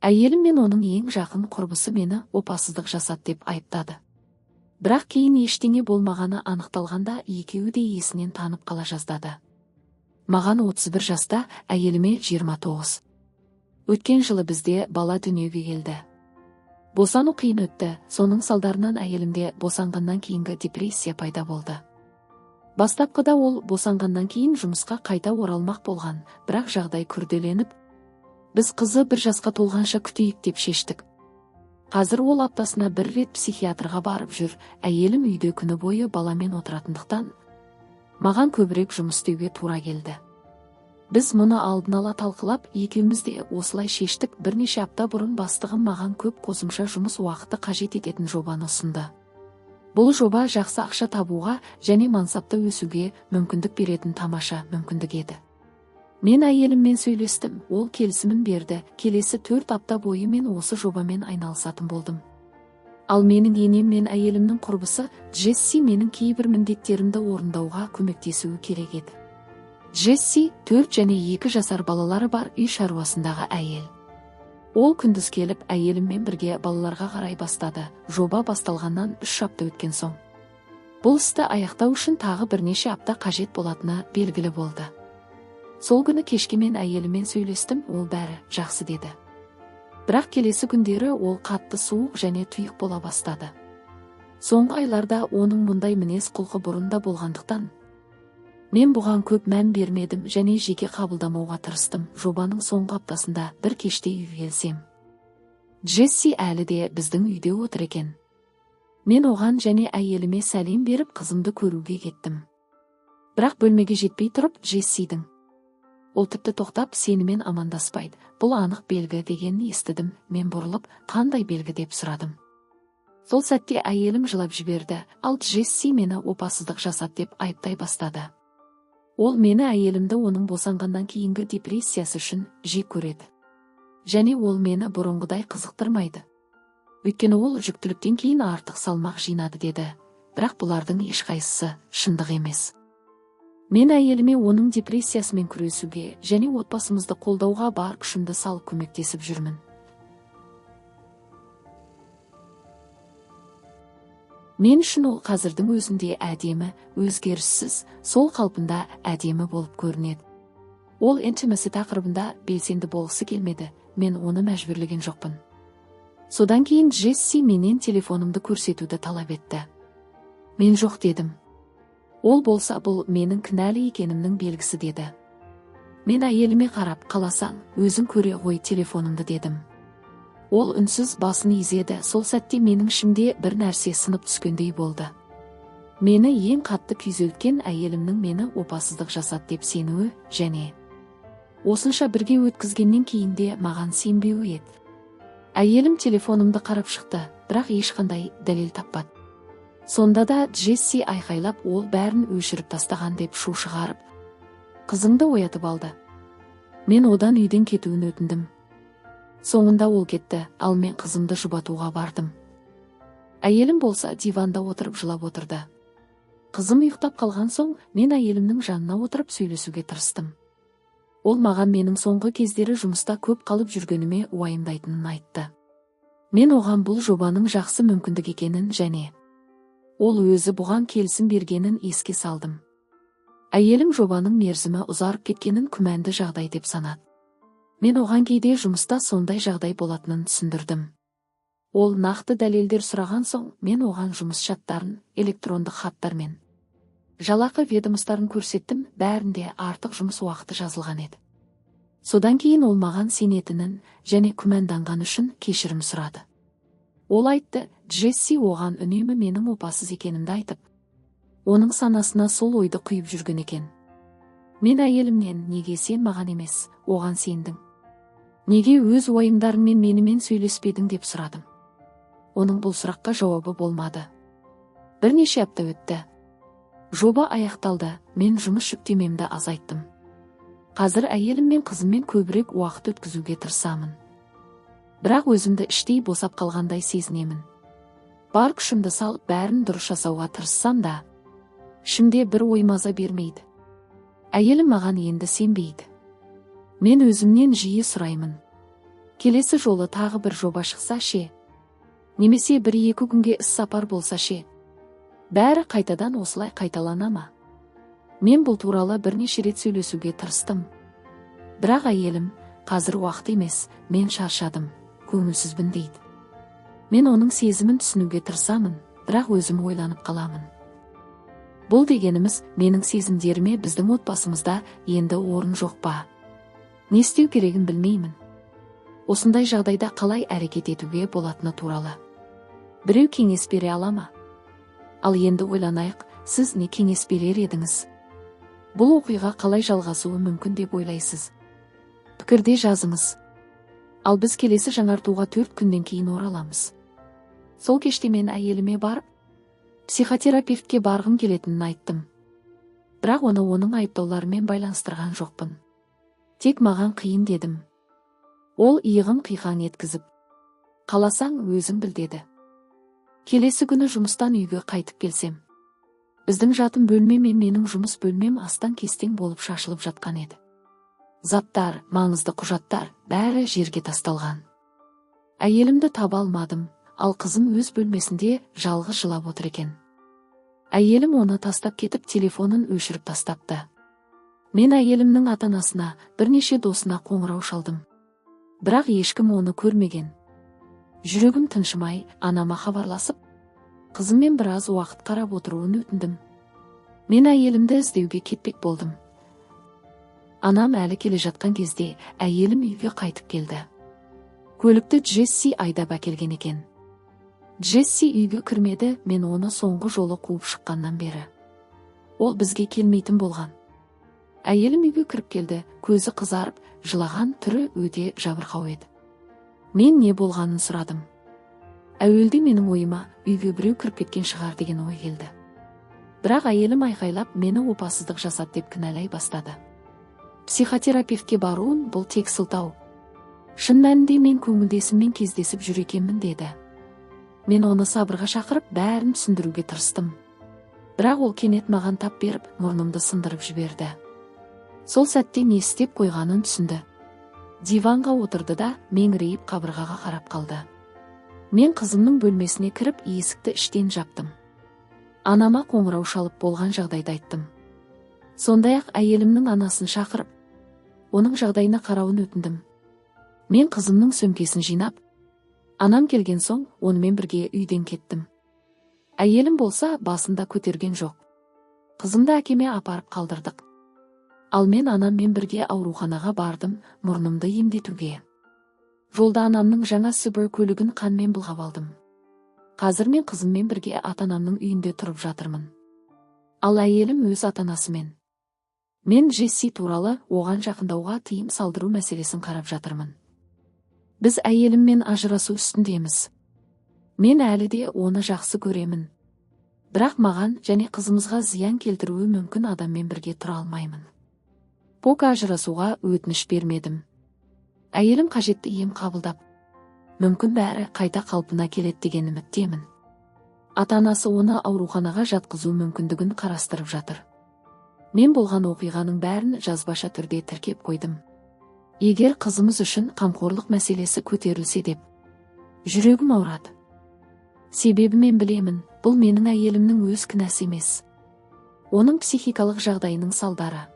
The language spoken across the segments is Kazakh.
Әйелім мен оның ең жақын құрбысы мені опасыздық жасады деп айыптады. Бірақ кейін ештеңе болмағаны анықталғанда екеуі де есінен танып қала жаздады. Маған 31 жаста, әйеліме 29. Өткен жылы бізде бала дүниеге келді. Босану қиын өтті, соның салдарынан әйелімде босанғаннан кейінгі депрессия пайда болды. Бастапқыда ол босанғаннан кейін жұмысқа қайта оралмақ болған, бірақ жағдай күрделеніп, біз қызы 1 жасқа толғанша күтейік деп шештік. Қазір ол аптасына 1 рет психиатрға барып жүр. Әйелім үйде күні бойы баламен отыратындықтан, маған көбірек жұмыс істеуге тура келді. Біз мұны алдын ала талқылап, екеуміз де осылай шештік. Бірнеше апта бұрын бастығым маған көп қосымша жұмыс уақыты қажет ететін жобаны ұсынды. Бұл жоба жақсы ақша табуға және мансапта өсуге мүмкіндік беретін тамаша мүмкіндік еді. Мен әйеліммен сөйлестім, ол келісімін берді. Келесі 4 апта бойы мен осы жобамен айналысатын болдым. Ал менің енем мен әйелімнің құрбысы Джесси менің кейбір міндеттерімді орындауға көмектесуі керек еді. Джесси 4 және 2 жасар балалары бар үй шаруасындағы әйел. Ол күндіз келіп әйеліммен бірге балаларға қарай бастады. Жоба басталғаннан 3 апта өткен соң, бұл істі аяқтау үшін тағы бірнеше апта қажет болатыны белгілі болды. Сол күні кешке мен әйеліммен сөйлестім, ол бәрі жақсы деді. Бірақ келесі күндері ол қатты суық және тұйық бола бастады. Соңғы айларда оның мұндай мінез құлқы бұрында болғандықтан, мен бұған көп мән бермедім және жеке қабылдамауға тырыстым. Жобаның соңғы аптасында бір кеште үйге келсем, Джесси әлі де біздің үйде отыр екен. Мен оған және әйеліме сәлем беріп қызымды көруге кеттім. Бірақ бөлмеге жетпей тұрып, Джессидің ол тіпті тоқтап сенімен амандаспайды, бұл анық белгі дегенін естідім. Мен бұрылып, қандай белгі деп сұрадым. Сол сәтте әйелім жылап жіберді, ал Джесси мені опасыздық жасады деп айыптай бастады. Ол мені әйелімді оның босанғаннан кейінгі депрессиясы үшін жек көреді. Және ол мені бұрынғыдай қызықтырмайды. Өйткені ол жүктіліктен кейін артық салмақ жинады деді. Бірақ бұлардың ешқайсысы шындық емес. Мен әйеліме оның депрессиясымен күресуге және отбасымызды қолдауға бар күшімді салып көмектесіп жүрмін. Мен үшін ол қазірдің өзінде әдемі, өзгеріссіз, сол қалпында әдемі болып көрінеді. Ол интимаси тақырыбында белсенді болғысы келмеді, мен оны мәжбүрлеген жоқпын. Содан кейін Джесси менен телефонымды көрсетуді талап етті. Мен жоқ дедім. Ол болса, бұл менің кінәлі екенімнің белгісі деді. Мен әйеліме қарап, қаласаң, өзің көре ғой телефонымды дедім. Ол үнсіз басын изеді. Сол сәтте менің ішімде бір нәрсе сынып түскендей болды. Мені ең қатты күйзелткен әйелімнің мені опасыздық жасады деп сенуі және осынша бірге өткізгеннен кейін де маған сенбеуі еді. Әйелім телефонымды қарап шықты, бірақ ешқандай дәлел таппады. Сонда да Джесси айқайлап, ол бәрін өшіріп тастаған деп шу шығарып, қызыңды оятып алды. Мен одан үйден кетуін өтіндім. Соңында ол кетті, ал мен қызымды жұбатуға бардым. Әйелім болса диванда отырып жылап отырды. Қызым ұйықтап қалған соң, мен әйелімнің жанына отырып сөйлесуге тырыстым. Ол маған менің соңғы кездері жұмыста көп қалып жүргеніме уайымдайтынын айтты. Мен оған бұл жобаның жақсы мүмкіндік екенін және ол өзі бұған келісім бергенін еске салдым. Әйелім жобаның мерзімі ұзарып кеткенін күмәнді жағдай деп санады. Мен оған кейде жұмыста сондай жағдай болатынын түсіндірдім. Ол нақты дәлелдер сұраған соң, мен оған жұмыс шарттарын, электрондық хаттармен жалақы ведомостарын көрсеттім. Бәрінде артық жұмыс уақыты жазылған еді. Содан кейін ол маған сенетінін және күмәнданған үшін кешірім сұрады. Ол айтты, Джесси оған үнемі менің опасыз екенімді айтып, оның санасына сол ойды құйып жүрген екен. Мен әйелімнен, неге сен маған емес, оған сендің? Неге өз ойыңдарыңмен менімен сөйлеспедің деп сұрадым. Оның бұл сұраққа жауабы болмады. Бірнеше апта өтті. Жоба аяқталды, мен жұмыс жүктемемді азайттым. Қазір әйелім мен қызыммен көбірек уақыт өткізуге тырысамын. Бірақ өзімді іштей босап қалғандай сезінемін. Бар күшімді салып бәрін дұрыс жасауға тырыссам да, ішімде бір ой маза бермейді. Әйелім маған енді сенбейді. Мен өзімнен жиі сұраймын. Келесі жолы тағы бір жоба шықса ше? Немесе 1-2 күнге іс-сапар болса ше? Бәрі қайтадан осылай қайталана ма? Мен бұл туралы бірнеше рет сөйлесуге тырыстым. Бірақ әйелім, қазір уақыт емес, мен шаршадым, көңілсізбін дейді. Мен оның сезімін түсінуге тырысамын, бірақ өзім ойланып қаламын. Бұл дегеніміз, менің сезімдеріме біздің отбасымызда енді орын жоқ па? Не істеу керегін білмеймін. Осындай жағдайда қалай әрекет етуге болатыны туралы біреу кеңес бере ала ма? Ал енді ойланайық, сіз не кеңес берер едіңіз? Бұл оқиға қалай жалғасуы мүмкін деп ойлайсыз? Пікірде жазыңыз. Ал біз келесі жаңартуға 4 күннен кейін ораламыз. Сол кеште мен әйеліме барып, психотерапевтке барғым келетінін айттым. Бірақ оны оның айыптауларымен байланыстырған жоқпын. Тек маған қиын дедім. Ол иығын қиқаң еткізіп, қаласаң өзің біл деді. Келесі күні жұмыстан үйге қайтып келсем, біздің жатын бөлме мен менің жұмыс бөлмем астан-кестең болып шашылып жатқан еді. Заттар, маңызды құжаттар, бәрі жерге тасталған. Әйелімді таба алмадым, ал қызым өз бөлмесінде жалғыз жылап отыр екен. Әйелім оны тастап кетіп телефонын өшіріп тастапты. Мен әйелімнің ата-анасына, бірнеше досына қоңырау шалдым. Бірақ ешкім оны көрмеген. Жүрегім тыншымай, анама хабарласып, қызыммен біраз уақыт қарап отыруын өтіндім. Мен әйелімді іздеуге кетпек болдым. Анам әлі келе жатқан кезде әйелім үйге қайтып келді. Көлікті Джесси айдап әкелген екен. Джесси үйге кірмеді, мен оны соңғы жолы қуып шыққаннан бері. Ол бізге келмейтін болған. Әйелім үйге кіріп келді, көзі қызарып, жылаған түрі өте жабырқау еді. Мен не болғанын сұрадым. Әуелде менің ойыма үйге біреу кіріп кеткен шығар деген ой келді. Бірақ әйелім айқайлап, мені опасыздық жасады деп кінәлай бастады. Психотерапевтке баруын бұл тек сылтау. Шын мәнінде мен көңілдесіммен кездесіп жүр екенмін деді. Мен оны сабырға шақырып, бәрін түсіндіруге тырыстым. Бірақ ол кенет маған тап беріп, мұрнымды сындырып жіберді. Сол сәтте не істеп қойғанын түсінді. Диванға отырды да, меңірейіп қабырғаға қарап қалды. Мен қызымның бөлмесіне кіріп, есікті іштен жаптым. Анама қоңырау шалып болған жағдайды айттым. Сондай-ақ әйелімнің анасын шақырып, оның жағдайына қарауын өтіндім. Мен қызымның сөмкесін жинап, анам келген соң онымен бірге үйден кеттім. Әйелім болса басында көтерген жоқ. Қызымды әкеме апарып қалдырдық. Ал мен анаммен бірге ауруханаға бардым, мұрнымды емдетуге. Жолда анамның жаңа Subaru көлігін қанмен былғап алдым. Қазір мен қызыммен бірге ата-анамның үйінде тұрып жатырмын. Ал әйелім өз ата-анасымен. Мен Джесси туралы оған жақындауға тыйым салдыру мәселесін қарап жатырмын. Біз әйеліммен ажырасу үстіндеміз. Мен әлі де оны жақсы көремін. Бірақ маған және қызымызға зиян келтіруі мүмкін адаммен бірге тұра алмаймын. Пока ажырасуға өтініш бермедім. Әйелім қажетті ем қабылдап, мүмкін бәрі қайта қалпына келеді деген үміттемін. Ата-анасы оны ауруханаға жатқызу мүмкіндігін қарастырып жатыр. Мен болған оқиғаның бәрін жазбаша түрде тіркеп қойдым. Егер қызымыз үшін қамқорлық мәселесі көтерілсе деп, жүрегім ауырады. Себебі мен білемін, бұл менің әйелімнің өз кінәсі емес. Оның психикалық жағдайының салдары.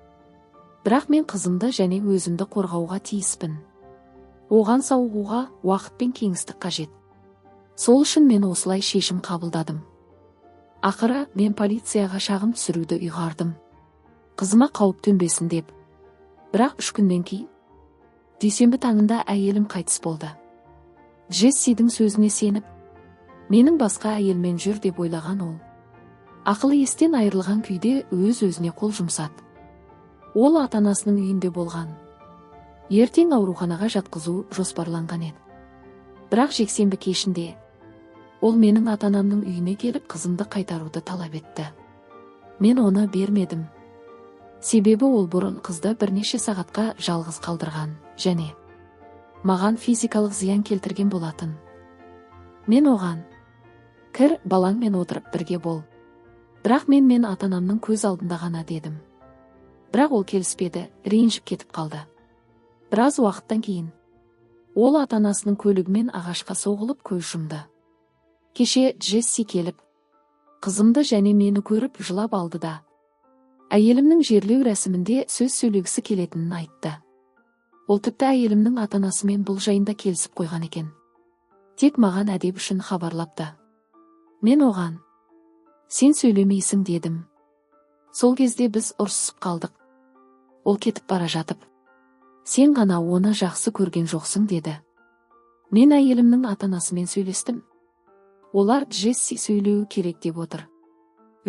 Бірақ мен қызымды және өзімді қорғауға тиіспін. Оған сауығуға уақыт пен кеңістік қажет. Сол үшін мен осылай шешім қабылдадым. Ақыры мен полицияға шағым түсіруді ұйғардым. Қызыма қауіп төнбесін деп. Бірақ 3 күннен кейін, дүйсенбі таңында әйелім қайтыс болды. Джессидің сөзіне сеніп, менің басқа әйелмен жүр деп ойлаған ол. Ақылы естен айырылған күйде өз-өзіне қол жұмсады. Ол ата-анасының үйінде болған. Ертең ауруханаға жатқызу жоспарланған еді. Бірақ жексенбі кешінде ол менің ата-анамның үйіне келіп қызымды қайтаруды талап етті. Мен оны бермедім. Себебі ол бұрын қызды бірнеше сағатқа жалғыз қалдырған және маған физикалық зиян келтірген болатын. Мен оған: кір, балаңмен отырып бірге бол. Бірақ мен ата-анамның көз алдында ғана дедім. Бірақ ол келіспеді, ренжіп кетіп қалды. Біраз уақыттан кейін Ол ата-анасының көлігімен ағашқа соғылып көз жұмды. Кеше Джесси келіп, қызымды және мені көріп жылап алды да, әйелімнің жерлеу рәсімінде сөз сөйлегісі келетінін айтты. Ол тіпті әйелімнің ата-анасымен бұл жайында келісіп қойған екен. Тек маған әдеп үшін хабарлапты. Мен оған, сен сөйлемейсің дедім. Сол кезде біз ұрсысып қалдық. Ол кетіп бара жатып, сен ғана оны жақсы көрген жоқсың деді. Мен әйелімнің ата-анасымен сөйлестім. Олар Джесси сөйлеуі керек деп отыр.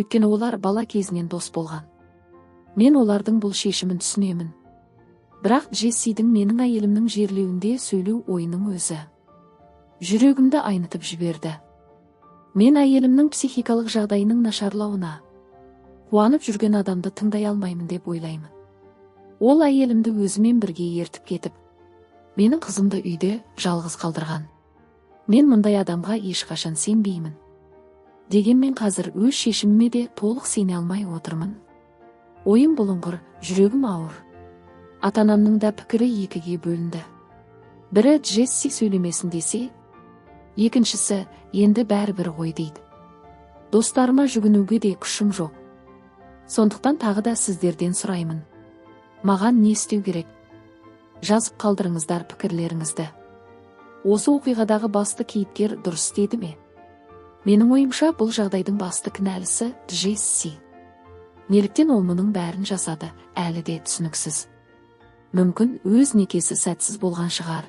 Өйткені олар бала кезінен дос болған. Мен олардың бұл шешімін түсінемін. Бірақ Джессидің менің әйелімнің жерлеуінде сөйлеу ойының өзі жүрегімді айнытып жіберді. Мен әйелімнің психикалық жағдайының нашарлауына қуанып жүрген адамды тыңдай алмаймын деп ойлаймын. Ол әйелімді өзімен бірге ертіп кетіп, менің қызымды үйде жалғыз қалдырған. Мен мұндай адамға ешқашан сенбеймін. Дегенмен қазір өз шешіміме де толық сене алмай отырмын. Ойым бұлыңғыр, жүрегім ауыр. Ата-анамның да пікірі екіге бөлінді. Бірі Джесси сөйлемесін десе, екіншісі енді бәрібір ғой дейді. Достарыма жүгінуге де күшім жоқ. Сондықтан тағы да сіздерден сұраймын. Маған не істеу керек? Жазып қалдырыңыздар пікірлеріңізді. Осы оқиғадағы басты кейіпкер дұрыс деді ме? Менің ойымша бұл жағдайдың басты кінәлісі Джесси. Неліктен ол мұның бәрін жасады, әлі де түсініксіз. Мүмкін өз некесі сәтсіз болған шығар.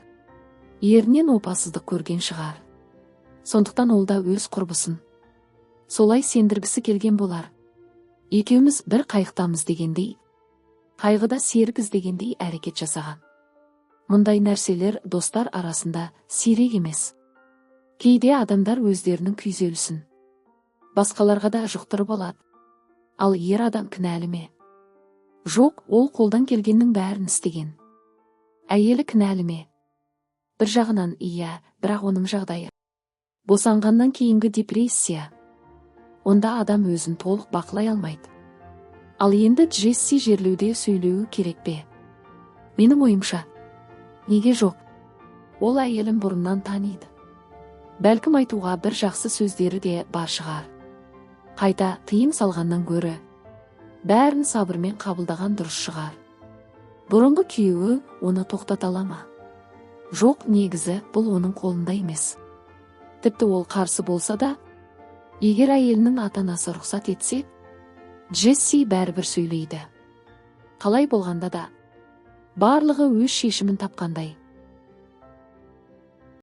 Ерінен опасыздық көрген шығар. Сондықтан ол да өз құрбысын солай сендіргісі келген болар. Екеуміз бір қайықтамыз дегендей, қайғыда серік іздегендей әрекет жасаған. Мұндай нәрселер достар арасында сирек емес. Кейде адамдар өздерінің күйзелісін басқаларға да жұқтырып алады. Ал ер адам кінәлі ме? Жоқ, ол қолдан келгеннің бәрін істеген. Әйелі кінәлі ме? Бір жағынан иә, бірақ оның жағдайы босанғаннан кейінгі депрессия. Онда адам өзін толық бақылай алмайды. Ал енді Джесси жерлеуде сөйлеуі керек пе? Менің ойымша, неге жоқ? Ол әйелін бұрыннан таниды. Бәлкім айтуға бір жақсы сөздері де бар шығар. Қайта тыйым салғаннан гөрі бәрін сабырмен қабылдаған дұрыс шығар. Бұрынғы күйеуі оны тоқтата ала ма? Жоқ, негізі бұл оның қолында емес. Тіпті ол қарсы болса да, егер әйелінің ата-анасы рұқсат етсе, Джесси бәрібір сөйлейді. Қалай болғанда да, барлығы өз шешімін тапқандай.